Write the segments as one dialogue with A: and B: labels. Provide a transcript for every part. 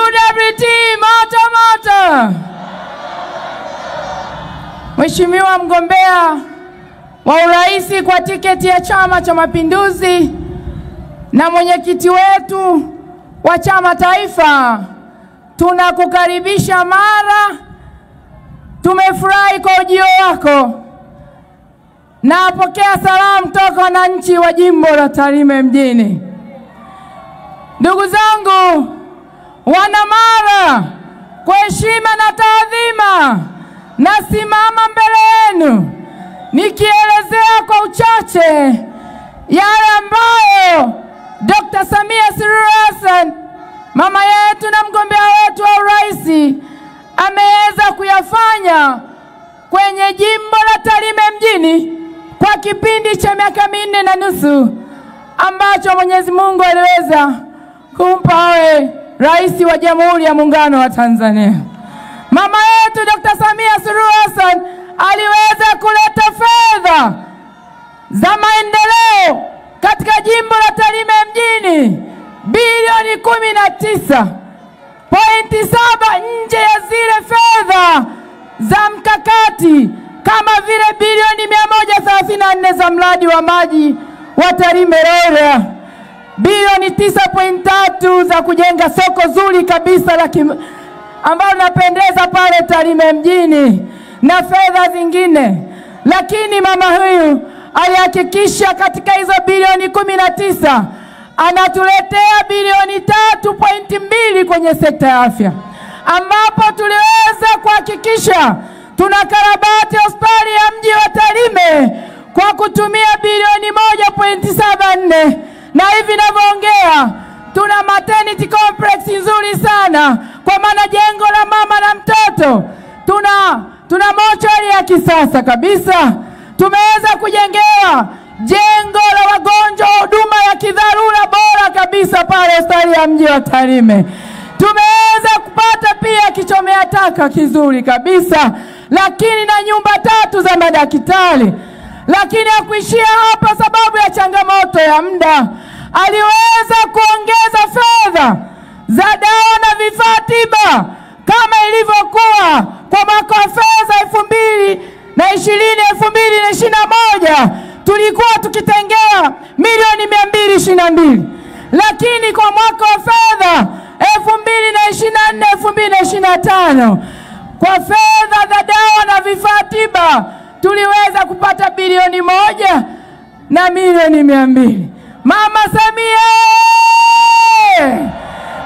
A: UWT moto moto. Mheshimiwa mgombea wa urais kwa tiketi ya Chama cha Mapinduzi na mwenyekiti wetu wa chama taifa, tunakukaribisha Mara. Tumefurahi kwa ujio wako. Napokea salamu toka wananchi wa jimbo la Tarime mjini. Ndugu zangu wana Mara, kwa heshima na taadhima nasimama mbele yenu nikielezea kwa uchache yale ambayo Dr. Samia Suluhu Hassan, mama yetu na mgombea wetu wa urais, ameweza kuyafanya kwenye jimbo la Tarime mjini kwa kipindi cha miaka 4.5 ambacho Mwenyezi Mungu aliweza kumpa awe rais wa Jamhuri ya Muungano wa Tanzania. Mama yetu Dr. Samia Suluhu Hassan aliweza kuleta fedha za maendeleo katika jimbo la Tarime mjini bilioni 19.7 nje ya zile fedha za mkakati kama vile bilioni 134 za mradi wa maji wa Tarime Rorya, bilioni 9.3 za kujenga soko zuri kabisa la ambalo linapendeza pale Tarime mjini na fedha zingine. Lakini mama huyu alihakikisha katika hizo bilioni 19 anatuletea bilioni 3.2 kwenye sekta ya afya, ambapo tuliweza kuhakikisha tunakarabati hospitali ya mji wa Tarime kwa kutumia bilioni 1.74, na hivi ninavyoongea tuna maternity complex nzuri sana, kwa maana jengo la mama na mtoto tuna mochari ya kisasa kabisa. Tumeweza kujengewa jengo la wagonjwa, huduma ya kidharura bora kabisa pale hospitali ya mji wa Tarime. Tumeweza kupata pia kichomea taka kizuri kabisa, lakini na nyumba 3 za madaktari. Lakini hakuishia hapa, sababu ya changamoto ya muda aliweza kuongeza fedha za dawa na vifaa tiba kama ilivyokuwa kwa mwaka wa fedha 2020-2021 tulikuwa tukitengewa milioni 222, lakini kwa mwaka wa fedha 2024-2025 kwa fedha za dawa na vifaa tiba tuliweza kupata bilioni 1 na milioni 200. Mama Samia,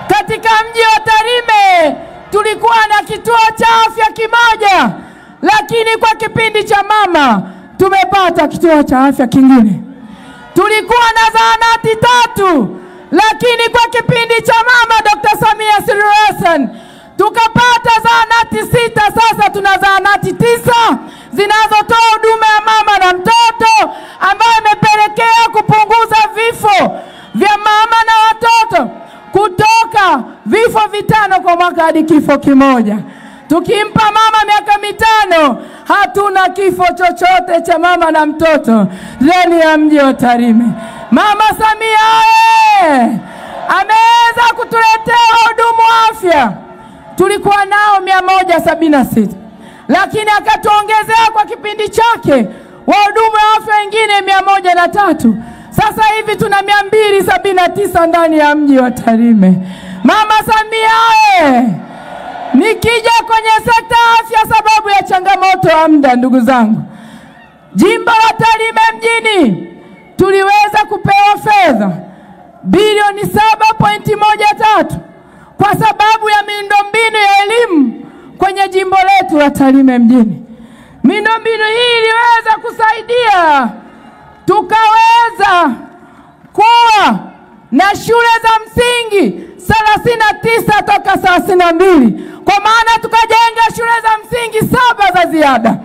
A: katika mji wa Tarime tulikuwa na kituo cha afya kimoja, lakini kwa kipindi cha mama tumepata kituo cha afya kingine. Tulikuwa na zahanati 3, lakini kwa kipindi cha mama Dr. Samia Suluhu Hassan tukapata zahanati 6. Sasa tuna zahanati 9 zinazotoa huduma ya mama na mtoto, ambayo imepelekea kupunguza vifo vya mama na watoto kutoka vifo 5 kwa mwaka hadi kifo kimoja. Tukimpa mama miaka 5 hatuna kifo chochote cha mama na mtoto ndani ya mji wa Tarime. Mama Samia ameweza kutuletea wahudumu wa afya. Tulikuwa nao 176, lakini akatuongezea kwa kipindi chake wahudumu wa afya wengine 103. Sasa hivi tuna 279 ndani ya mji wa Tarime. Mama Samia nikija kwenye sekta ya afya, sababu ya changamoto ya muda, ndugu zangu, jimbo la Tarime mjini tuliweza kupewa fedha bilioni 7.13 kwa sababu ya miundombinu ya elimu kwenye jimbo letu la Tarime mjini. Miundombinu hii iliweza kusaidia tukaweza kuwa na shule za msingi 39 toka 32, kwa maana tukajenga shule za msingi 7 za ziada.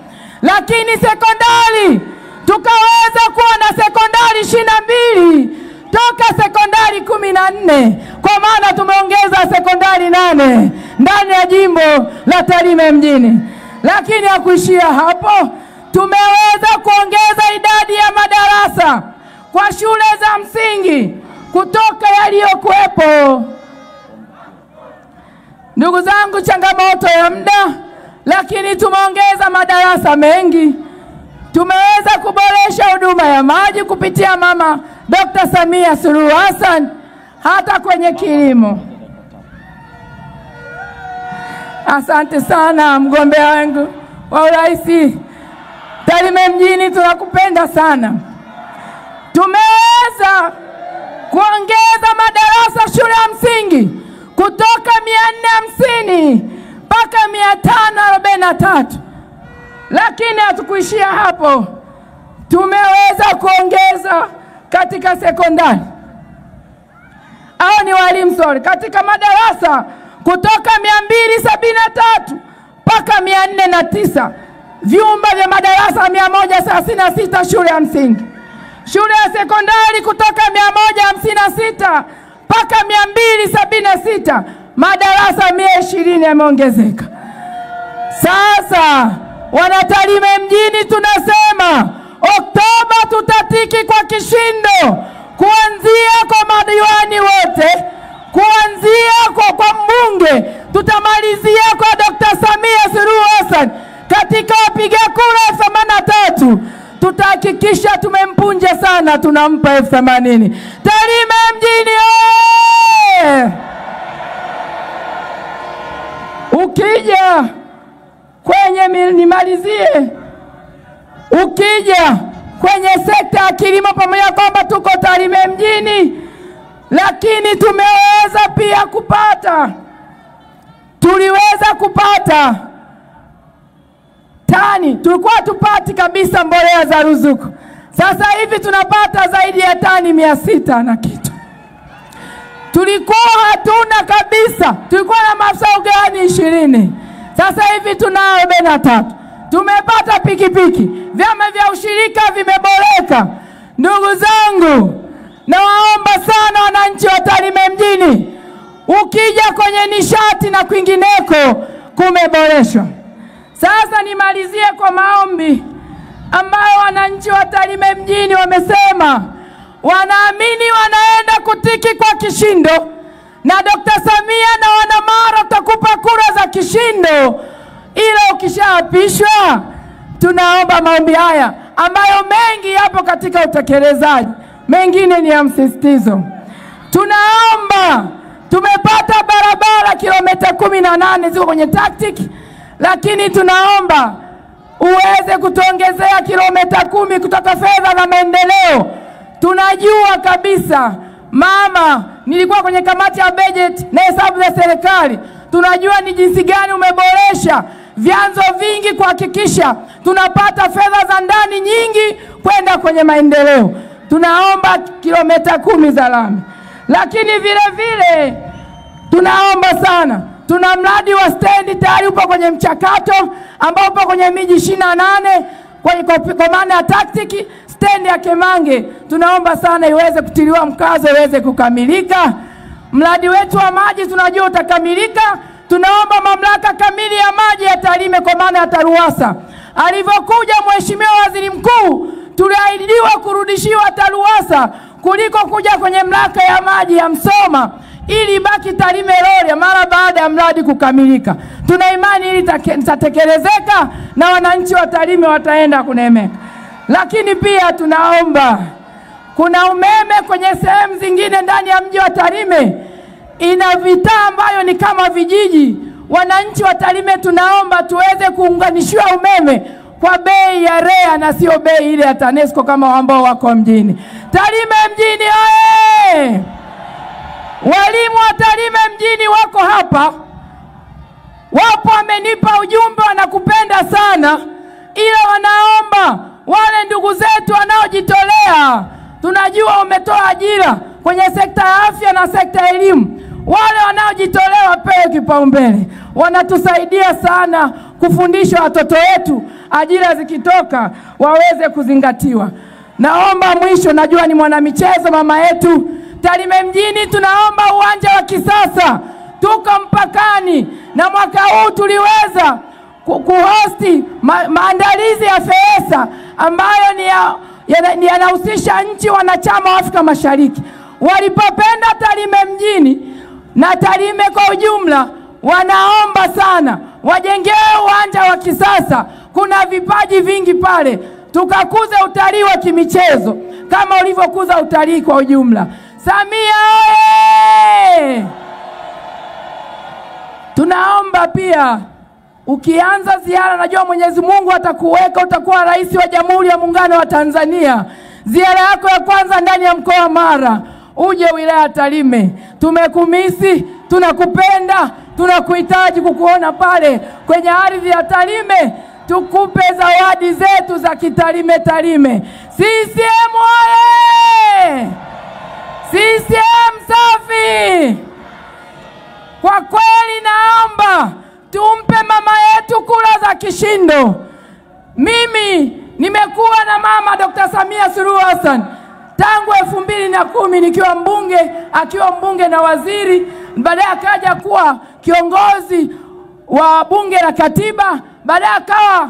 A: Lakini sekondari tukaweza kuwa na sekondari 22 toka sekondari 14, kwa maana tumeongeza sekondari 8 ndani ya jimbo la Tarime mjini. Lakini hakuishia hapo, tumeweza kuongeza idadi ya madarasa kwa shule za msingi kutoka yaliyokuwepo Ndugu zangu, changamoto ya muda, lakini tumeongeza madarasa mengi. Tumeweza kuboresha huduma ya maji kupitia Mama Dr. Samia Suluhu Hassan, hata kwenye kilimo. Asante sana mgombea wangu wa urais Tarime mjini, tunakupenda sana. Tumeweza kuongeza madarasa shule ya msingi kutoka 450 mpaka 543. Lakini hatukuishia hapo. Tumeweza kuongeza katika sekondari, au ni walimu sorry, katika madarasa kutoka 273 mpaka 409. Vyumba vya madarasa 136 shule ya msingi. Shule ya sekondari kutoka 156 mpaka 276, madarasa 120 yameongezeka. Sasa wanatarime mjini tunasema Oktoba tutatiki kwa kishindo, kuanzia kwa madiwani wote, kuanzia kwa mbunge, tutamalizia kwa Dr. Samia Suluhu Hassan. Katika wapiga kura 83 tutahakikisha tumempunja sana, tunampa 80. Tarime mjini oye! Ukija kwenye nimalizie, ukija kwenye sekta ya kilimo, pamoja kwamba tuko Tarime mjini, lakini tumeweza pia tuliweza kupata tani, tulikuwa tupati kabisa mbolea za ruzuku. Sasa hivi tunapata zaidi ya tani 600 na kitu. Tulikuwa hatuna kabisa, tulikuwa na maafisa ugani 20. Sasa hivi tunao 43. Tumepata pikipiki, vyama vya ushirika vimeboreka. Ndugu zangu, nawaomba sana wananchi wa Tarime mjini, ukija kwenye nishati na kwingineko kumeboreshwa. Sasa nimalizie kwa maombi ambayo wananchi wa Tarime mjini wamesema wanaamini wanaenda kutiki kwa kishindo, na Dr. Samia na wanamara tutakupa kura za kishindo. Ila ukishaapishwa, tunaomba maombi haya ambayo mengi yapo katika utekelezaji, mengine ni ya msisitizo. Tunaomba, tumepata barabara kilomita 18 ziko kwenye tactic, lakini tunaomba uweze kutuongezea kilomita 10 kutoka fedha za maendeleo. Tunajua kabisa mama, nilikuwa kwenye kamati ya budget na hesabu za serikali, tunajua ni jinsi gani umeboresha vyanzo vingi kuhakikisha tunapata fedha za ndani nyingi kwenda kwenye maendeleo. Tunaomba kilomita 10 za lami, lakini vile vile tunaomba sana, tuna mradi wa stendi tayari upo kwenye mchakato ambao upo kwenye miji 28 kwa maana ya tactic. Stendi ya Kemange tunaomba sana iweze kutiliwa mkazo, iweze kukamilika. Mradi wetu wa maji tunajua utakamilika. Tunaomba mamlaka kamili ya maji ya Tarime kwa maana ya TARUWASA. Alivyokuja Mheshimiwa Waziri Mkuu, tuliahidiwa kurudishiwa TARUWASA kuliko kuja kwenye mamlaka ya maji ya Msoma, ili baki Tarime Rorya mara baada ya mradi kukamilika. Tuna imani hili litatekelezeka na wananchi wa Tarime wataenda kunemeka. Lakini pia tunaomba, kuna umeme kwenye sehemu zingine ndani ya mji wa Tarime, ina vitaa ambayo ni kama vijiji. Wananchi wa Tarime tunaomba tuweze kuunganishiwa umeme kwa bei ya REA na sio bei ile ya TANESCO kama ambao wako mjini. Tarime mjini oye! Walimu wa Tarime mjini wako hapa, wapo wamenipa ujumbe, wanakupenda sana, ila wanaomba wale ndugu zetu wanaojitolea, tunajua umetoa ajira kwenye sekta ya afya na sekta ya elimu, wale wanaojitolea wapewe kipaumbele. Wanatusaidia sana kufundisha watoto wetu, ajira zikitoka waweze kuzingatiwa. Naomba mwisho, najua ni mwanamichezo mama yetu, Tarime mjini tunaomba uwanja wa kisasa. Tuko mpakani na mwaka huu tuliweza kuhosti maandalizi ya FESA ambayo yanahusisha nchi wanachama wa Afrika Mashariki. Walipopenda Tarime mjini na Tarime kwa ujumla, wanaomba sana wajengewe uwanja wa kisasa. Kuna vipaji vingi pale, tukakuze utalii wa kimichezo kama ulivyokuza utalii kwa ujumla. Samia oye! Tunaomba pia ukianza ziara, najua Mwenyezi Mungu atakuweka, utakuwa rais wa Jamhuri ya Muungano wa Tanzania. Ziara yako ya kwanza ndani ya mkoa wa Mara, uje wilaya Tarime. Tumekumisi, tunakupenda, tunakuhitaji kukuona pale kwenye ardhi ya Tarime, tukupe zawadi zetu za kitarime Tarime. CCM oye! CCM safi! Kwa kweli naomba tumpe mama yetu kura za kishindo. Mimi nimekuwa na mama Dr. Samia Suluhu Hassan tangu 2010 nikiwa mbunge, akiwa mbunge na waziri, baadaye akaja kuwa kiongozi wa bunge la katiba, baadaye akawa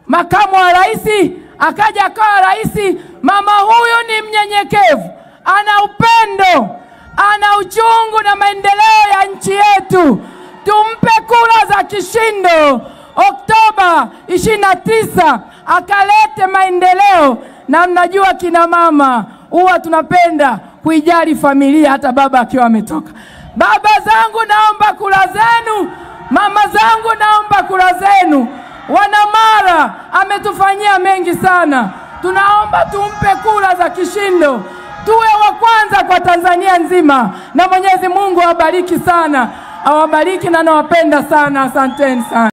A: makamu wa rais, akaja akawa rais. Mama huyu ni mnyenyekevu, ana upendo, ana uchungu na maendeleo ya nchi yetu. Tumpe kura za kishindo Oktoba 29 akalete maendeleo. Na mnajua kina mama huwa tunapenda kuijali familia hata baba akiwa ametoka. Baba zangu naomba kura zenu, mama zangu naomba kura zenu. Wanamara ametufanyia mengi sana, tunaomba tumpe kura za kishindo, tuwe wa kwanza kwa Tanzania nzima. Na Mwenyezi Mungu awabariki sana, awabariki na nawapenda sana. Asanteni sana.